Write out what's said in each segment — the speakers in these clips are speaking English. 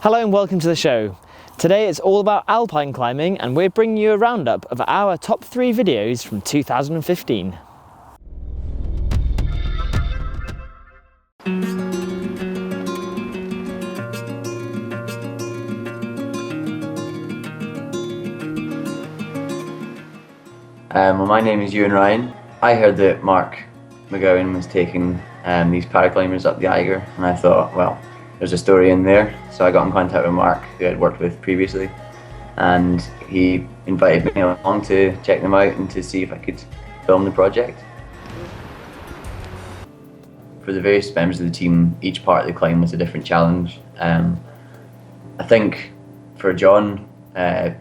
Hello and welcome to the show. Today it's all about alpine climbing and we're bringing you a roundup of our top 3 videos from 2015. Well, my name is Ryan. I heard that Mark McGowan was taking these paraclimbers up the Eiger, and I thought, well, there's a story in there. So I got in contact with Mark, who I'd worked with previously, and he invited me along to check them out and to see if I could film the project. For the various members of the team, each part of the climb was a different challenge. I think for John, it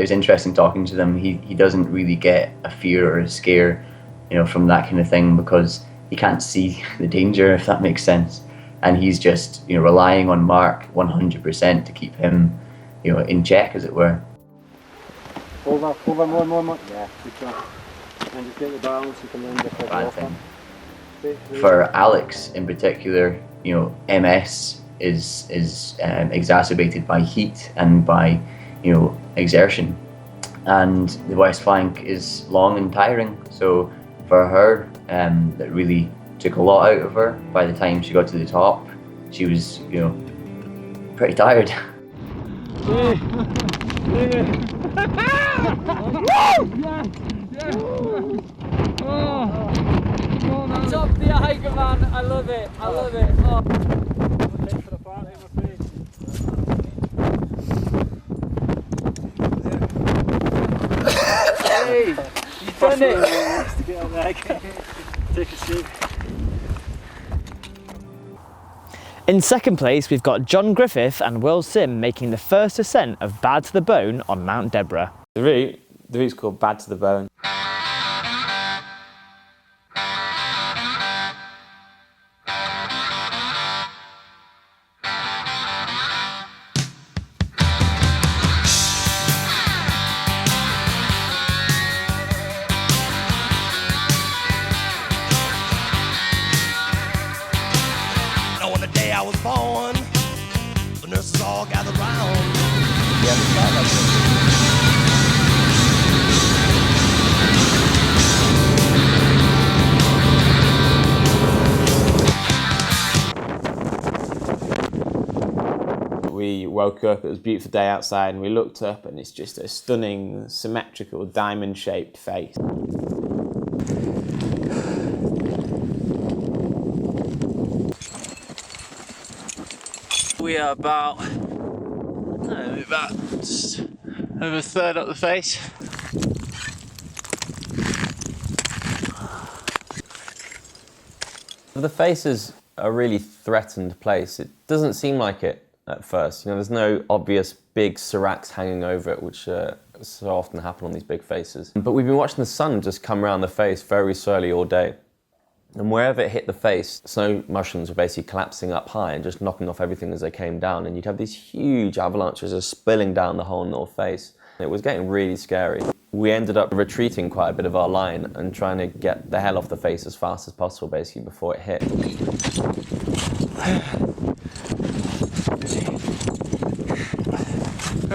was interesting talking to them. He doesn't really get a fear or a scare, from that kind of thing because he can't see the danger, if that makes sense. And he's just, relying on Mark 100% to keep him, in check, as it were. Over, more. Yeah, good job. And just get the balance, you can then just pick it off. For Alex in particular, MS is exacerbated by heat and by exertion, and the west flank is long and tiring. So for her, that really took a lot out of her. By the time she got to the top, she was pretty tired. Top the Eiger, man! I love it! I love it! Oh. Hey, you've done it! Take a seat. In second place, we've got John Griffiths and Will Sim making the first ascent of Bad to the Bone on Mount Deborah. The route's called Bad to the Bone. On the day I was born, the nurses all gathered round. We woke up, it was a beautiful day outside, and we looked up and it's just a stunning, symmetrical, diamond-shaped face. We are about just over a third up the face. The face is a really threatened place. It doesn't seem like it at first. There's no obvious big seracs hanging over it, which so often happen on these big faces. But we've been watching the sun just come around the face very slowly all day. And wherever it hit the face, snow mushrooms were basically collapsing up high and just knocking off everything as they came down. And you'd have these huge avalanches just spilling down the whole north face. It was getting really scary. We ended up retreating quite a bit of our line and trying to get the hell off the face as fast as possible, basically, before it hit.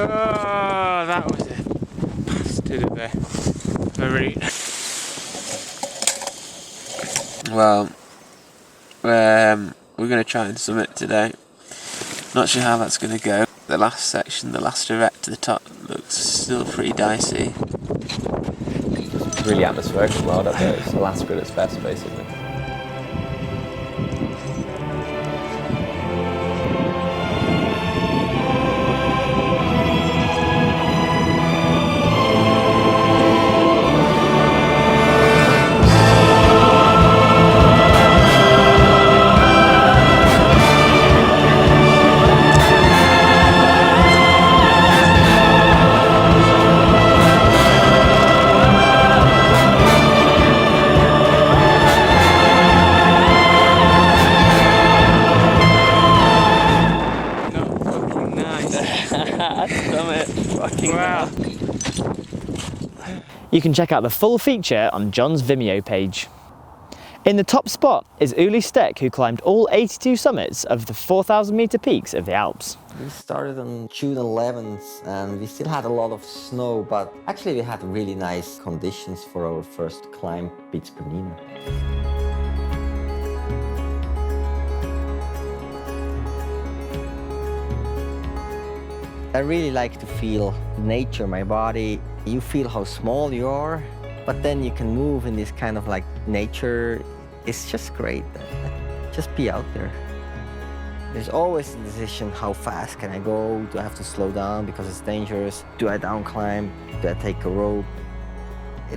Oh, that was a bastard of a route. Well, we're going to try and summit today. Not sure how that's going to go. The last section, the last erect to the top, looks still pretty dicey. It's really atmospheric as well, up there. It's Alaska at its best, basically. Wow. You can check out the full feature on John's Vimeo page. In the top spot is Ueli Steck, who climbed all 82 summits of the 4,000 metre peaks of the Alps. We started on June 11th and we still had a lot of snow, but actually we had really nice conditions for our first climb, Piz Bernina. I really like to feel nature, my body. You feel how small you are, but then you can move in this kind of like nature. It's just great. Just be out there. There's always the decision, how fast can I go? Do I have to slow down because it's dangerous? Do I down climb? Do I take a rope?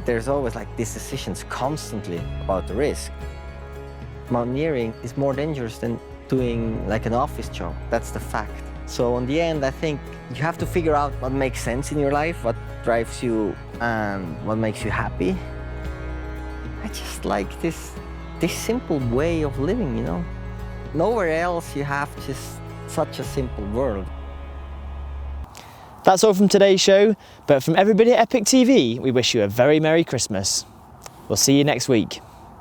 There's always like these decisions constantly about the risk. Mountaineering is more dangerous than doing like an office job. That's the fact. So in the end, I think you have to figure out what makes sense in your life, what drives you and what makes you happy. I just like this simple way of living, you know. Nowhere else you have just such a simple world. That's all from today's show, but from everybody at Epic TV, we wish you a very Merry Christmas. We'll see you next week.